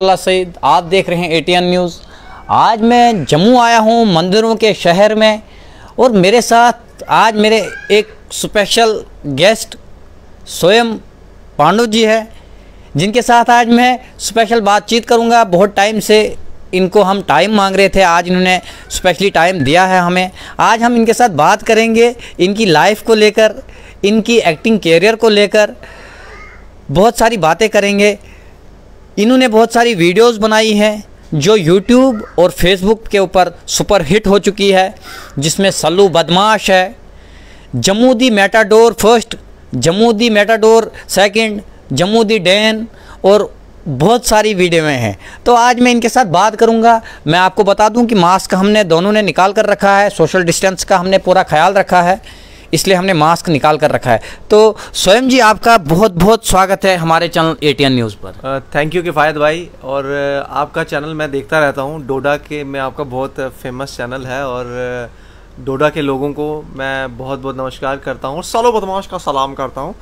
सईद, आप देख रहे हैं एटीएन न्यूज़। आज मैं जम्मू आया हूं, मंदिरों के शहर में, और मेरे साथ आज मेरे एक स्पेशल गेस्ट स्वयं पांडु जी है, जिनके साथ आज मैं स्पेशल बातचीत करूंगा। बहुत टाइम से इनको हम टाइम मांग रहे थे, आज इन्होंने स्पेशली टाइम दिया है हमें। आज हम इनके साथ बात करेंगे इनकी लाइफ को लेकर, इनकी एक्टिंग कैरियर को लेकर बहुत सारी बातें करेंगे। इन्होंने बहुत सारी वीडियोस बनाई हैं जो यूट्यूब और फेसबुक के ऊपर सुपर हिट हो चुकी है, जिसमें सल्लू बदमाश है, जम्मू दी मैटाडोर फर्स्ट, जम्मू दी मैटाडोर सेकंड, जम्मू दी डैन, और बहुत सारी वीडियो में हैं। तो आज मैं इनके साथ बात करूंगा। मैं आपको बता दूं कि मास्क हमने दोनों ने निकाल कर रखा है, सोशल डिस्टेंस का हमने पूरा ख्याल रखा है, इसलिए हमने मास्क निकाल कर रखा है। तो स्वयं जी, आपका बहुत बहुत स्वागत है हमारे चैनल एटीएन न्यूज़ पर। थैंक यू किफ़ायत भाई। और आपका चैनल मैं देखता रहता हूँ, डोडा के में आपका बहुत फेमस चैनल है, और डोडा के लोगों को मैं बहुत बहुत नमस्कार करता हूँ और सालों बदमाश का सलाम करता हूँ।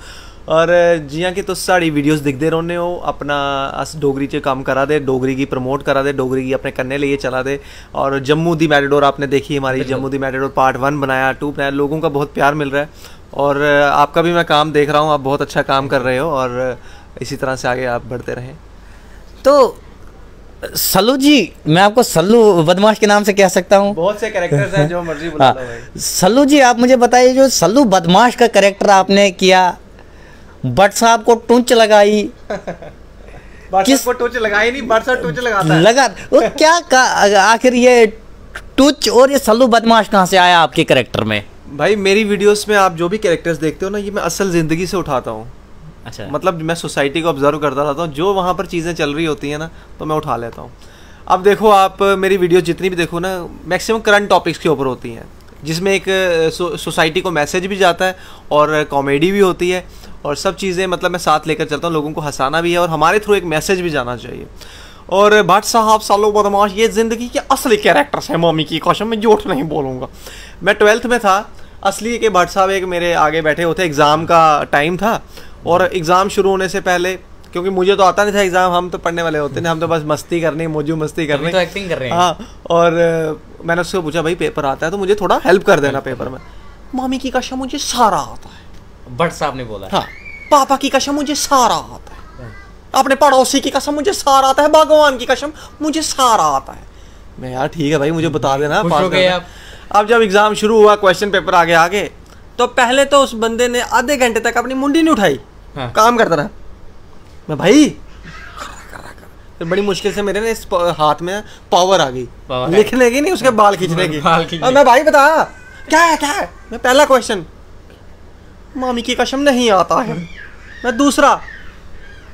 और जियां कि तुस साड़ी वीडियोस दिखते रौने हो, अपना अस डोगरी च काम करा दे, डोगरी की प्रमोट करा दे, डोगरी की अपने कन्ने लिए चला दे। और जम्मू दी मैटाडोर आपने देखी, हमारी जम्मू दी मैटाडोर पार्ट 1 बनाया, 2 बनाया, लोगों का बहुत प्यार मिल रहा है। और आपका भी मैं काम देख रहा हूँ, आप बहुत अच्छा काम कर रहे हो, और इसी तरह से आगे आप बढ़ते रहें। तो सल्लू जी, मैं आपको सल्लू बदमाश के नाम से कह सकता हूँ। बहुत से कैरेक्टर्स हैं, जो मर्जी बुला लो भाई। सल्लू जी, आप मुझे बताइए, जो सल्लू बदमाश का कैरेक्टर आपने किया, भट्ट साहब को टूंच लगाई, किस को टूंच लगाई नहीं, भट्ट साहब टूंच लगाता है। लगा वो क्या आखिर ये टूंच और ये सल्लू बदमाश कहाँ से आया आपके कैरेक्टर में? भाई मेरी वीडियोस में आप जो भी कैरेक्टर्स देखते हो ना, ये मैं असल जिंदगी से उठाता हूँ। अच्छा, मतलब मैं सोसाइटी को ऑब्जर्व करता रहता हूँ, जो वहाँ पर चीज़ें चल रही होती हैं ना, तो मैं उठा लेता हूँ। अब देखो, आप मेरी वीडियो जितनी भी देखो ना, मैक्सिमम करंट टॉपिक्स के ऊपर होती हैं, जिसमें एक सोसाइटी को मैसेज भी जाता है और कॉमेडी भी होती है, और सब चीज़ें मतलब मैं साथ लेकर चलता हूँ। लोगों को हंसाना भी है और हमारे थ्रू एक मैसेज भी जाना चाहिए। और भट्ट साहब, सल्लू बदमाश, ये ज़िंदगी के असली कैरेक्टर्स हैं, मम्मी की कसम, मैं झूठ नहीं बोलूँगा। मैं 12th में था असली के भट्ट साहब एक मेरे आगे बैठे होते, एग्ज़ाम का टाइम था, और एग्ज़ाम शुरू होने से पहले, क्योंकि मुझे तो आता नहीं था एग्ज़ाम, हम तो पढ़ने वाले होते हैं, हम तो बस मस्ती करनी, मौजू मस्ती करनी, तो एक्टिंग कर रहे हैं। हाँ, और मैंने उससे पूछा, भाई पेपर आता है तो मुझे थोड़ा हेल्प कर देना पेपर में। मम्मी की कसम, मुझे सारा आता है, भट्ट साहब ने बोला। हाँ, पापा की कसम, मुझे सारा आता है, अपने पड़ोसी की कसम, मुझे सारा आता है, भगवान की कसम, मुझे सारा आता है। मैं, यार ठीक है भाई, मुझे बता देना। अब जब एग्जाम शुरू हुआ, क्वेश्चन पेपर आगे, तो पहले तो उस बंदे ने आधे घंटे तक अपनी मुंडी नहीं उठाई। हाँ। काम करता रहा मैं, भाई फिर बड़ी मुश्किल से मेरे ने इस हाथ में पावर आ गई, लिखने की नहीं, उसके बाल खींचने की। और मैं, भाई बता क्या है। मैं, पहला क्वेश्चन, मामी की कसम नहीं आता है। मैं, दूसरा,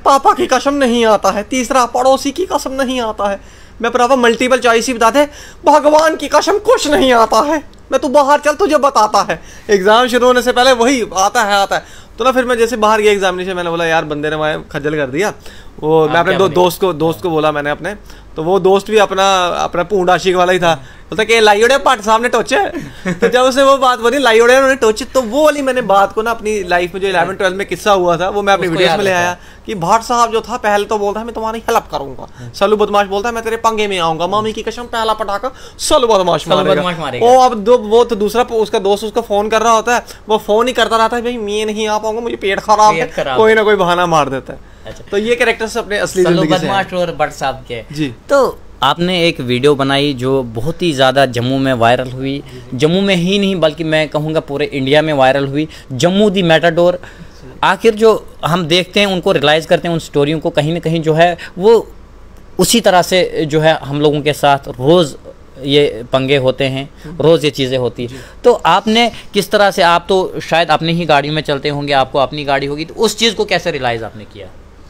पापा की कसम नहीं आता है। तीसरा, पड़ोसी की कसम नहीं आता है। मैं, प्रभा मल्टीपल चॉइस ही बताते, भगवान की कसम कुछ नहीं आता है। मैं, तू बाहर चल, तुझे बताता है। एग्जाम शुरू होने से पहले वही आता है। तो ना फिर मैं जैसे बाहर गया एग्जामिनेशन, मैंने बोला यार बंदे ने मैं खज्जल कर दिया। वो मैं अपने दोस्त को बोला मैंने अपने, तो वो दोस्त भी अपना पूंड आशिक वाला ही था। बोलता कि लाई उड़े भट्ट साहब ने टोचे। तो जब उसने वो बात बोली, लाई उड़े उन्होंने टोचे, तो वो वाली मैंने बात को ना अपनी लाइफ में जो 11-12 में किस्सा हुआ था, वो मैं अपनी वीडियोस में ले आया कि भट्ट साहब जो था, पहले तो बोलता है मैं तुम्हारी हेल्प करूंगा, सल्लू बदमाश बोलता है मैं तेरे पंगे में आऊंगा, मामी की कसम पहला पटाखा सल्लू बदमाश मारेगा। ओ अब वो तो दूसरा उसका दोस्त उसको फोन कर रहा होता है, वो फोन ही करता रहता है, भाई मैं नहीं आ पाऊंगा, मुझे पेट खराब है, कोई ना कोई बहाना मार देता है। अच्छा, तो ये कैरेक्टर्स अपने असली जिंदगी से हैं। और भट्ट साहब के जी। तो आपने एक वीडियो बनाई जो बहुत ही ज़्यादा जम्मू में वायरल हुई, जम्मू में ही नहीं बल्कि मैं कहूँगा पूरे इंडिया में वायरल हुई, जम्मू दी मैटाडोर। आखिर जो हम देखते हैं, उनको रियलाइज़ करते हैं, उन स्टोरियों को कहीं ना कहीं जो है वो उसी तरह से जो है हम लोगों के साथ रोज़ ये पंगे होते हैं, रोज़ ये चीज़ें होती हैं। तो आपने किस तरह से, आप तो शायद अपनी ही गाड़ी में चलते होंगे, आपको अपनी गाड़ी होगी, तो उस चीज़ को कैसे रियलाइज़ आपने किया?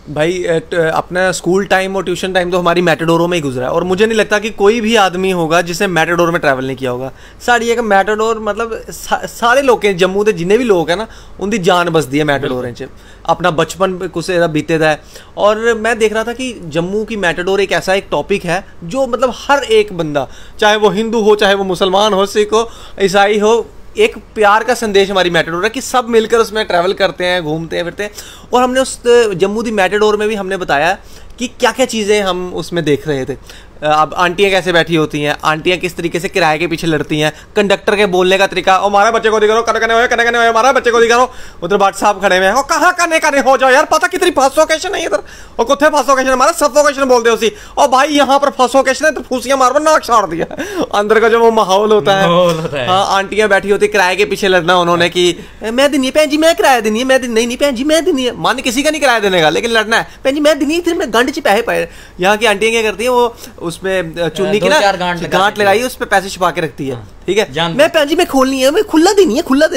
भाई अपना स्कूल टाइम और ट्यूशन टाइम तो हमारी मैटाडोरों में ही गुजरा है, और मुझे नहीं लगता कि कोई भी आदमी होगा जिसने मैटाडोर में ट्रैवल नहीं किया होगा। साड़ी एक मैटाडोर मतलब सारे लोग हैं, जम्मू के जिन्ने भी लोग हैं ना, उनकी जान बसती है मैटाडोरें च। अपना बचपन कुछ बीते दा है। और मैं देख रहा था कि जम्मू की मैटाडोर एक ऐसा एक टॉपिक है जो मतलब हर एक बंदा, चाहे वो हिंदू हो, चाहे वो मुसलमान हो, सिख हो, ईसाई हो, एक प्यार का संदेश हमारी मैटाडोर है कि सब मिलकर उसमें ट्रैवल करते हैं, घूमते हैं, फिरते हैं। और हमने उस जम्मू दी मैटाडोर में भी हमने बताया कि क्या क्या चीज़ें हम उसमें देख रहे थे। अब आंटियाँ कैसे बैठी होती हैं, आंटियाँ किस तरीके से किराए के पीछे लड़ती हैं, कंडक्टर के बोलने का तरीका, और हमारे बच्चे को दिखाओ कने हो, हमारे बच्चे को दिखाओ, उधर बाट साहब खड़े हुए हैं, कहाँ कने हो जाओ यार, पता कितनी फसोकेशन है इधर, और कुत्ते फसोकेशन हमारा सफोकेशन बोलते हैं उसी, और भाई यहाँ पर फसोकेशन है तो फूसियाँ मार नाक साड़ दिया अंदर का जो वो माहौल होता है। हाँ, आंटियाँ बैठी होती किराए के पीछे लड़ना उन्होंने कि मैं देनी है भैन जी, मैं किराया देनी है, मैं नहीं भैन जी मैं देनी है, मान किसी का नहीं किराया देने का, लेकिन लड़ना है भैन जी मैं देनी है, फिर मैं गंड ची पैसे पाए। यहाँ की आंटियाँ क्या करती है, वो उसमें चुन्नी की ना गांठ लगाई, उस पर पैसे छुपा के रखती है, ठीक है, मैं भैन जी मैं खोलनी है, मैं खुला देनी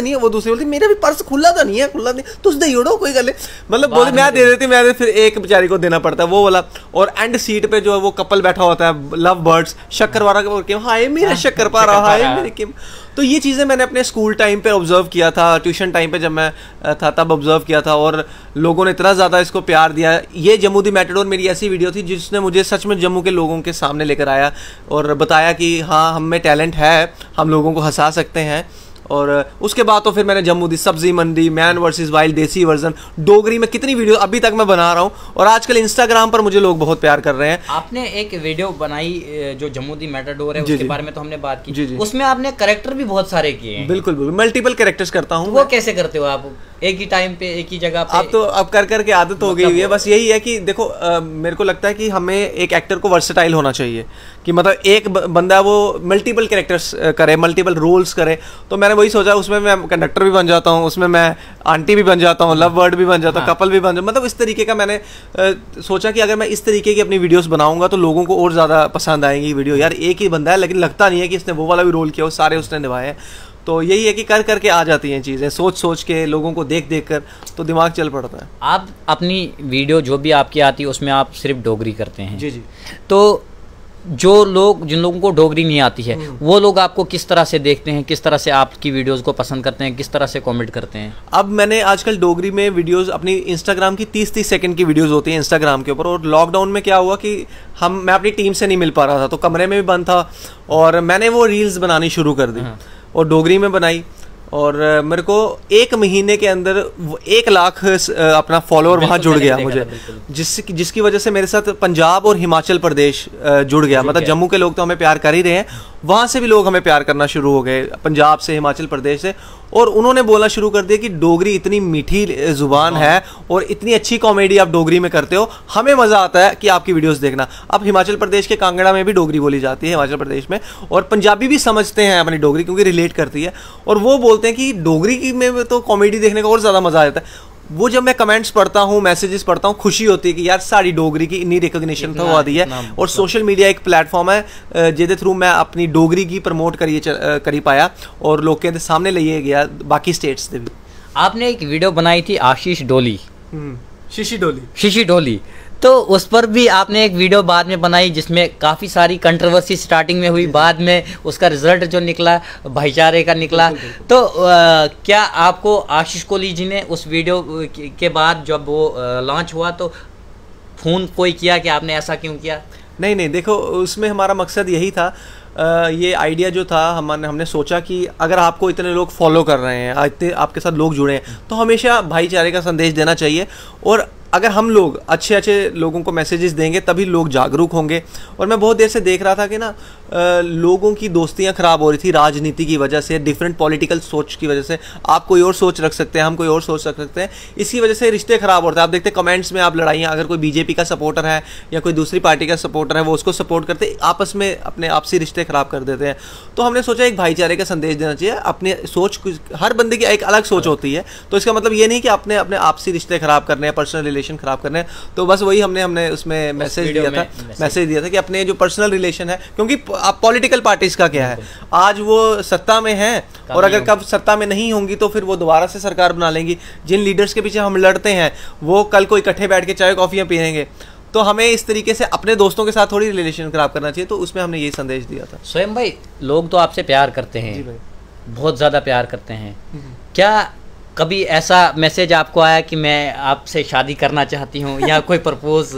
है, वो दूसरी बोलती मेरा भी पर्स खुला था नहीं है, खुला नहीं तुझ दे उड़ो कोई गल, मतलब बोले मैं दे देती, मैं फिर एक बेचारी को देना पड़ता है वो वाला। और एंड सीट पे जो है वो कपल बैठा होता है, लव बर्ड्स, शक्कर वाला, हाय मेरा शक्कर पा रहा, हाय मेरे किम। तो ये चीज़ें मैंने अपने स्कूल टाइम पे ऑब्जर्व किया था, ट्यूशन टाइम पे जब मैं था तब ऑब्जर्व किया था, और लोगों ने इतना ज़्यादा इसको प्यार दिया। ये जम्मू दी मैटाडोर मेरी ऐसी वीडियो थी जिसने मुझे सच में जम्मू के लोगों के सामने लेकर आया और बताया कि हाँ हम में टैलेंट है, हम लोगों को हंसा सकते हैं। और उसके बाद तो फिर मैंने जम्मू दी सब्जी मंडी, मैन वर्सेस वाइल्ड, देसी वर्जन, डोगरी में कितनी वीडियो अभी तक मैं बना रहा हूँ, और आजकल इंस्टाग्राम पर मुझे लोग बहुत प्यार कर रहे हैं। आपने एक वीडियो बनाई जो जम्मू दी मैटाडोर है, उसके बारे में तो हमने बात की, उसमें आपने कैरेक्टर भी बहुत सारे किए हैं। बिल्कुल बिल्कुल, मल्टीपल कैरेक्टर्स करता हूँ। वो कैसे करते हो आप एक ही टाइम पे एक ही जगह पे? अब तो अब कर करके आदत हो गई हुई है, बस यही है कि देखो मेरे को लगता है कि हमें एक एक्टर को वर्सेटाइल होना चाहिए, कि मतलब एक बंदा वो मल्टीपल कैरेक्टर्स करे, मल्टीपल रोल्स करे। तो मैंने वही सोचा, उसमें मैं कंडक्टर भी बन जाता हूँ, उसमें मैं आंटी भी बन जाता हूँ, लव बर्ड भी बन जाता हूँ, कपल भी बन जाता हूँ, मतलब इस तरीके का मैंने सोचा कि अगर मैं इस तरीके की अपनी वीडियोस बनाऊंगा तो लोगों को और ज़्यादा पसंद आएंगी वीडियो। यार एक ही बंदा है लेकिन लगता नहीं है कि इसने वो वाला भी रोल किया, वो सारे उसने निभाए हैं। तो यही है कि कर करके आ जाती हैं चीज़ें, सोच सोच के, लोगों को देख देख कर तो दिमाग चल पड़ता है। आप अपनी वीडियो जो भी आपकी आती है उसमें आप सिर्फ डोगरी करते हैं? जी जी। तो जो लोग, जिन लोगों को डोगरी नहीं आती है, वो लोग आपको किस तरह से देखते हैं, किस तरह से आपकी वीडियोस को पसंद करते हैं, किस तरह से कमेंट करते हैं? अब मैंने आजकल डोगरी में वीडियोस अपनी इंस्टाग्राम की 30-30 सेकंड की वीडियोस होती हैं इंस्टाग्राम के ऊपर, और लॉकडाउन में क्या हुआ कि मैं अपनी टीम से नहीं मिल पा रहा था, तो कमरे में भी बंद था, और मैंने वो रील्स बनानी शुरू कर दी और डोगरी में बनाई, और मेरे को 1 महीने के अंदर 1 लाख अपना फॉलोअर वहाँ जुड़ गया मुझे, जिसकी वजह से मेरे साथ पंजाब और हिमाचल प्रदेश जुड़ गया। मतलब जम्मू के लोग तो हमें प्यार कर ही रहे हैं, वहाँ से भी लोग हमें प्यार करना शुरू हो गए, पंजाब से, हिमाचल प्रदेश से, और उन्होंने बोलना शुरू कर दिया कि डोगरी इतनी मीठी ज़ुबान है और इतनी अच्छी कॉमेडी आप डोगरी में करते हो, हमें मज़ा आता है कि आपकी वीडियोस देखना। अब हिमाचल प्रदेश के कांगड़ा में भी डोगरी बोली जाती है, हिमाचल प्रदेश में, और पंजाबी भी समझते हैं अपनी डोगरी क्योंकि रिलेट करती है, और वो बोलते हैं कि डोगरी में तो कॉमेडी देखने का और ज़्यादा मज़ा आता है। वो जब मैं कमेंट्स पढ़ता हूँ, मैसेजेस पढ़ता हूँ, खुशी होती है कि यार साड़ी डोगरी की इतनी रिकॉग्निशन तो हुआ दी है, और सोशल मीडिया एक प्लेटफॉर्म है जिसके थ्रू मैं अपनी डोगरी की प्रमोट करी पाया और लोग के सामने ले गया बाकी स्टेट्स से भी। आपने एक वीडियो बनाई थी आशीष डोली, शिशी डोली, तो उस पर भी आपने एक वीडियो बाद में बनाई जिसमें काफ़ी सारी कंट्रोवर्सी स्टार्टिंग में हुई, बाद में उसका रिजल्ट जो निकला भाईचारे का निकला। तो क्या आपको आशीष कोहली जी ने उस वीडियो के बाद जब वो लॉन्च हुआ तो फ़ोन कोई किया कि आपने ऐसा क्यों किया? नहीं, देखो उसमें हमारा मकसद यही था, ये आइडिया जो था हमने सोचा कि अगर आपको इतने लोग फॉलो कर रहे हैं, इतने आपके साथ लोग जुड़े हैं, तो हमेशा भाईचारे का संदेश देना चाहिए, और अगर हम लोग अच्छे अच्छे लोगों को मैसेजेस देंगे तभी लोग जागरूक होंगे। और मैं बहुत देर से देख रहा था कि ना लोगों की दोस्तियां ख़राब हो रही थी राजनीति की वजह से, डिफरेंट पॉलिटिकल सोच की वजह से। आप कोई और सोच रख सकते हैं, हम कोई और सोच रख सकते हैं, इसकी वजह से रिश्ते ख़राब होते हैं। आप देखते हैं कमेंट्स में आप लड़ाइयाँ, अगर कोई बीजेपी का सपोर्टर है या कोई दूसरी पार्टी का सपोर्टर है, वो उसको सपोर्ट करते आपस में अपने आपसी रिश्ते ख़राब कर देते हैं। तो हमने सोचा एक भाईचारे का संदेश देना चाहिए। अपने सोच, हर बंदे की एक अलग सोच होती है, तो इसका मतलब ये नहीं कि अपने आपसी रिश्ते ख़राब करने हैं, पर्सनल रिलेशन ख़राब करने हैं। तो बस वही हमने उसमें मैसेज दिया था कि अपने जो पर्सनल रिलेशन है, क्योंकि आप पॉलिटिकल पार्टीज का क्या है, आज वो सत्ता में हैं और अगर कब सत्ता में नहीं होंगी तो फिर वो दोबारा से सरकार बना लेंगी। जिन लीडर्स के पीछे हम लड़ते हैं वो कल को इकट्ठे बैठ के चाय कॉफियाँ पियेंगे, तो हमें इस तरीके से अपने दोस्तों के साथ थोड़ी रिलेशन खराब करना चाहिए। तो उसमें हमने ये संदेश दिया था। स्वयं भाई, लोग तो आपसे प्यार करते हैं, बहुत ज़्यादा प्यार करते हैं, क्या कभी ऐसा मैसेज आपको आया कि मैं आपसे शादी करना चाहती हूँ, या कोई प्रपोज?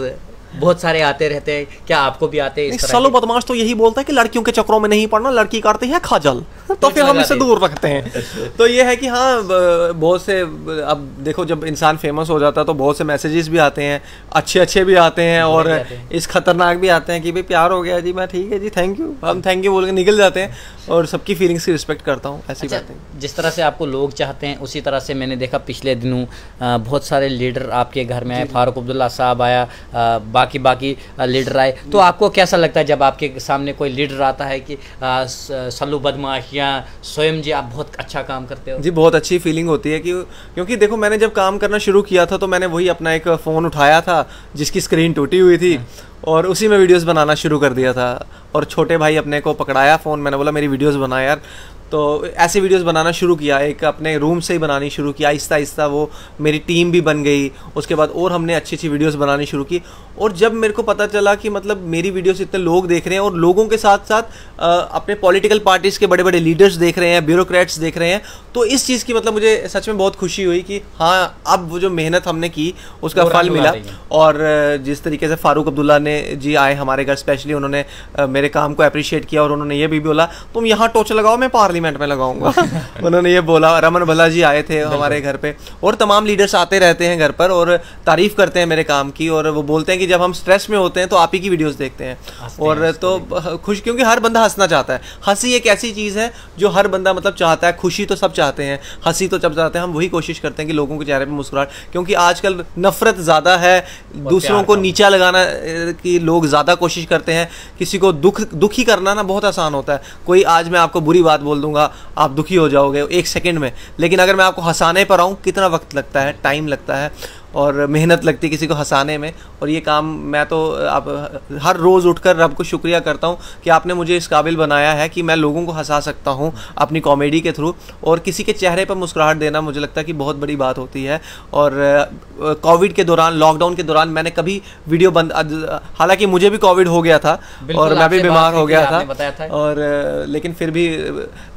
बहुत सारे आते रहते हैं, क्या आपको भी आते हैं? सालों बदमाश तो यही बोलता है कि लड़कियों के चक्रों में नहीं पड़ना, लड़की काटती है खाजल। तो फिर हम इससे दूर रखते हैं। तो ये है कि हाँ, बहुत से, अब देखो जब इंसान फेमस हो जाता है तो बहुत से मैसेजेस भी आते हैं, अच्छे भी आते हैं और इस खतरनाक भी आते हैं कि भाई प्यार हो गया जी, मैं ठीक है जी, थैंक यू, हम थैंक यू बोल के निकल जाते हैं और सबकी फीलिंग्स की रिस्पेक्ट करता हूँ, ऐसी बात है। जिस तरह से आपको लोग चाहते हैं उसी तरह से मैंने देखा पिछले दिनों बहुत सारे लीडर आपके घर में आए, फारूक अब्दुल्ला साहब आया, बाकी लीडर आए, तो आपको कैसा लगता है जब आपके सामने कोई लीडर आता है कि सल्लू बदमाश या स्वयं जी आप बहुत अच्छा काम करते हो? जी बहुत अच्छी फीलिंग होती है कि क्योंकि देखो मैंने जब काम करना शुरू किया था तो मैंने वही अपना एक फ़ोन उठाया था जिसकी स्क्रीन टूटी हुई थी और उसी में वीडियोस बनाना शुरू कर दिया था। और छोटे भाई अपने को पकड़ाया फ़ोन, मैंने बोला मेरी वीडियोस बना यार, तो ऐसे वीडियोस बनाना शुरू किया, एक अपने रूम से ही बनानी शुरू किया, आहिस्ता आहिस्ता वो मेरी टीम भी बन गई। उसके बाद और हमने अच्छी अच्छी वीडियोस बनानी शुरू की और जब मेरे को पता चला कि मतलब मेरी वीडियोस इतने लोग देख रहे हैं और लोगों के साथ साथ अपने पॉलिटिकल पार्टीज़ के बड़े बड़े लीडर्स देख रहे हैं, ब्यूरोक्रेट्स देख रहे हैं, तो इस चीज़ की मतलब मुझे सच में बहुत खुशी हुई कि हाँ अब वो जो मेहनत हमने की उसका फल मिला। और जिस तरीके से फारूक अब्दुल्ला ने जी आए हमारे घर, स्पेशली उन्होंने मेरे काम को अप्रिशिएट किया और उन्होंने ये भी बोला तुम यहाँ टोर्च लगाओ, मैं पार्लियामेंट में लगाऊंगा। उन्होंने ये बोला। रमन भल्ला जी आए थे हमारे घर पे और तमाम लीडर्स आते रहते हैं घर पर और तारीफ करते हैं मेरे काम की और वो बोलते हैं कि जब हम स्ट्रेस में होते हैं तो आप ही की वीडियोस देखते हैं और तो खुश, क्योंकि हर बंदा हंसना चाहता है। हंसी एक ऐसी चीज़ है जो हर बंदा मतलब चाहता है, खुशी तो सब चाहते हैं, हंसी तो सब चाहते हैं। हम वही कोशिश करते हैं कि लोगों के चेहरे पे मुस्कुराहट, क्योंकि आजकल नफरत ज़्यादा है, दूसरों को नीचा लगाना की लोग ज़्यादा कोशिश करते हैं। किसी को दुखी करना ना बहुत आसान होता है। कोई आज मैं आपको बुरी बात बोल दूंगा, आप दुखी हो जाओगे एक सेकंड में, लेकिन अगर मैं आपको हंसाने पर आऊँ कितना वक्त लगता है, टाइम लगता है और मेहनत लगती है किसी को हंसाने में। और ये काम मैं तो आप हर रोज़ उठकर रब को शुक्रिया करता हूँ कि आपने मुझे इस काबिल बनाया है कि मैं लोगों को हंसा सकता हूँ अपनी कॉमेडी के थ्रू, और किसी के चेहरे पर मुस्कुराहट देना मुझे लगता है कि बहुत बड़ी बात होती है। और कोविड के दौरान, लॉकडाउन के दौरान मैंने कभी वीडियो बंद, हालांकि मुझे भी कोविड हो गया था और मैं भी बीमार हो गया था और लेकिन फिर भी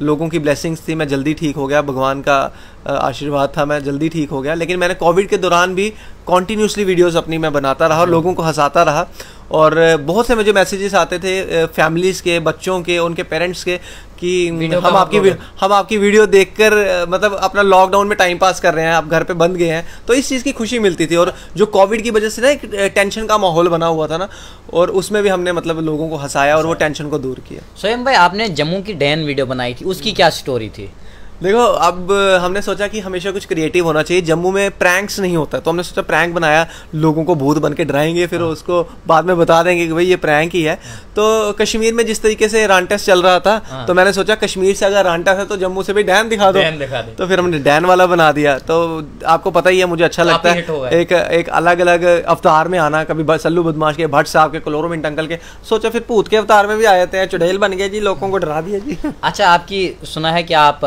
लोगों की ब्लेसिंग्स थी, मैं जल्दी ठीक हो गया, भगवान का आशीर्वाद था, मैं जल्दी ठीक हो गया। लेकिन मैंने कोविड के दौरान भी कॉन्टीन्यूसली वीडियोस अपनी मैं बनाता रहा और लोगों को हंसाता रहा। और बहुत से मुझे मैसेजेस आते थे फैमिलीज़ के, बच्चों के, उनके पेरेंट्स के कि हम आपकी वीडियो देखकर मतलब अपना लॉकडाउन में टाइम पास कर रहे हैं, आप घर पे बंद गए हैं, तो इस चीज़ की खुशी मिलती थी। और जो कोविड की वजह से ना एक टेंशन का माहौल बना हुआ था ना, और उसमें भी हमने मतलब लोगों को हंसाया और वो टेंशन को दूर किया। स्वयं भाई आपने जम्मू की डैन वीडियो बनाई थी, उसकी क्या स्टोरी थी? देखो अब हमने सोचा कि हमेशा कुछ क्रिएटिव होना चाहिए। जम्मू में प्रैंक्स नहीं होता, तो हमने सोचा प्रैंक बनाया, लोगों को भूत बन के डराएंगे, फिर उसको बाद में बता देंगे कि भाई ये प्रैंक ही है। तो कश्मीर में जिस तरीके से रांटेस चल रहा था, तो मैंने सोचा कश्मीर से अगर रांटेस है तो जम्मू से भी डैन दिखा दो, तो फिर हमने डैन वाला बना दिया। तो आपको पता ही है मुझे अच्छा लगता है एक अलग अलग अवतार में आना, कभी सल्लू बदमाश के, भट्ट साहब के, क्लोरोमिंट अंकल के, सोचा फिर भूत के अवतार में भी आए थे, चुड़ैल बन गए जी, लोगों को डरा दिया जी। अच्छा, आपकी सुना है कि आप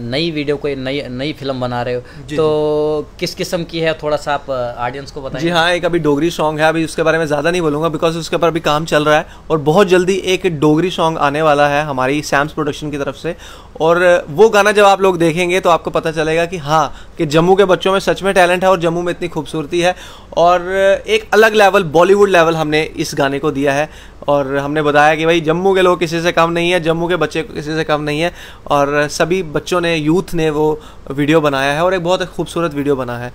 नई वीडियो कोई नई फिल्म बना रहे हो, तो किस किस्म की है, थोड़ा सा आप ऑडियंस को बताएं। जी हाँ, एक अभी डोगरी सॉन्ग है, अभी उसके बारे में ज़्यादा नहीं बोलूँगा बिकॉज उसके ऊपर अभी काम चल रहा है और बहुत जल्दी एक डोगरी सॉन्ग आने वाला है हमारी सैम्स प्रोडक्शन की तरफ से। और वो गाना जब आप लोग देखेंगे तो आपको पता चलेगा कि हाँ, कि जम्मू के बच्चों में सच में टैलेंट है और जम्मू में इतनी खूबसूरती है। और एक अलग लेवल, बॉलीवुड लेवल हमने इस गाने को दिया है और हमने बताया कि भाई जम्मू के लोग किसी से कम नहीं है, जम्मू के बच्चे किसी से कम नहीं है। और सभी बच्चों ने, यूथ ने वो वीडियो बनाया है और एक बहुत खूबसूरत वीडियो बना है।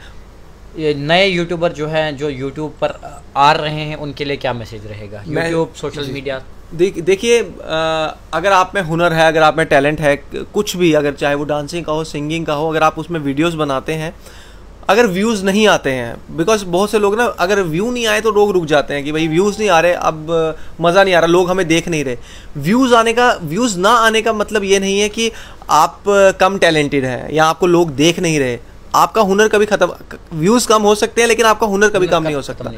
ये नए यूट्यूबर जो हैं, जो यूट्यूब पर आ रहे हैं, उनके लिए क्या मैसेज रहेगा? YouTube, social media. देखिए, अगर आप में हुनर है, अगर आप में टैलेंट है, कुछ भी, अगर चाहे वो डांसिंग का हो, सिंगिंग का हो, अगर आप उसमें वीडियोस बनाते हैं, अगर व्यूज़ नहीं आते हैं, बिकॉज बहुत से लोग ना अगर व्यू नहीं आए तो लोग रुक जाते हैं कि भाई व्यूज़ नहीं आ रहे, अब मज़ा नहीं आ रहा, लोग हमें देख नहीं रहे। व्यूज़ ना आने का मतलब ये नहीं है कि आप कम टैलेंटेड हैं या आपको लोग देख नहीं रहे। आपका हुनर कभी खत्म, व्यूज़ कम हो सकते हैं लेकिन आपका हुनर कभी कम नहीं हो सकता।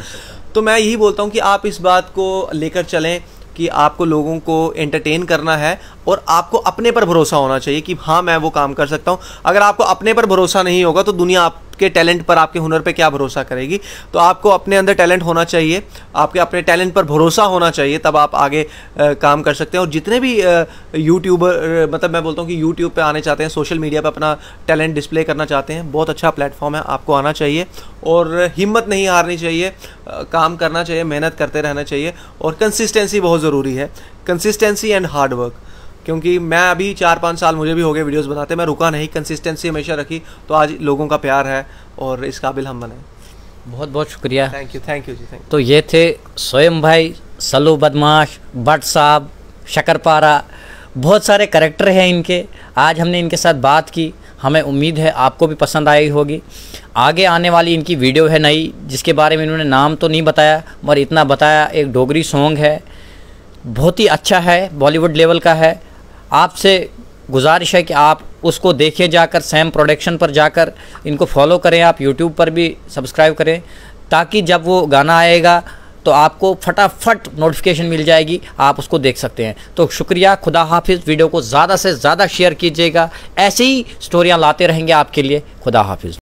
तो मैं यही बोलता हूँ कि आप इस बात को लेकर चलें कि आपको लोगों को एंटरटेन करना है और आपको अपने पर भरोसा होना चाहिए कि हाँ, मैं वो काम कर सकता हूँ। अगर आपको अपने पर भरोसा नहीं होगा तो दुनिया आपके टैलेंट पर, आपके हुनर पे क्या भरोसा करेगी। तो आपको अपने अंदर टैलेंट होना चाहिए, आपके अपने टैलेंट पर भरोसा होना चाहिए, तब आप आगे काम कर सकते हैं। और जितने भी यूट्यूबर, मतलब मैं बोलता हूँ कि यूट्यूब पे आने चाहते हैं, सोशल मीडिया पे अपना टैलेंट डिस्प्ले करना चाहते हैं, बहुत अच्छा प्लेटफॉर्म है, आपको आना चाहिए और हिम्मत नहीं हारनी चाहिए, काम करना चाहिए, मेहनत करते रहना चाहिए। और कंसिस्टेंसी बहुत ज़रूरी है, कंसिस्टेंसी एंड हार्ड वर्क, क्योंकि मैं अभी 4-5 साल मुझे भी हो गए वीडियोस बनाते, मैं रुका नहीं, कंसिस्टेंसी हमेशा रखी, तो आज लोगों का प्यार है और इस काबिल हम बने। बहुत बहुत शुक्रिया। Thank you ji, thank you. तो ये थे सोयम भाई, सल्लू बदमाश, भट्ट साहब, शक्करपारा, बहुत सारे कैरेक्टर हैं इनके। आज हमने इनके साथ बात की, हमें उम्मीद है आपको भी पसंद आई होगी। आगे आने वाली इनकी वीडियो है नई, जिसके बारे में इन्होंने नाम तो नहीं बताया मगर इतना बताया, एक डोगरी सॉन्ग है, बहुत ही अच्छा है, बॉलीवुड लेवल का है। आपसे गुजारिश है कि आप उसको देखिए, जाकर सैम प्रोडक्शन पर जाकर इनको फॉलो करें, आप यूट्यूब पर भी सब्सक्राइब करें, ताकि जब वो गाना आएगा तो आपको फटाफट नोटिफिकेशन मिल जाएगी, आप उसको देख सकते हैं। तो शुक्रिया, खुदा हाफिज़। वीडियो को ज़्यादा से ज़्यादा शेयर कीजिएगा, ऐसे ही स्टोरियाँ लाते रहेंगे आपके लिए। खुदा हाफिज़।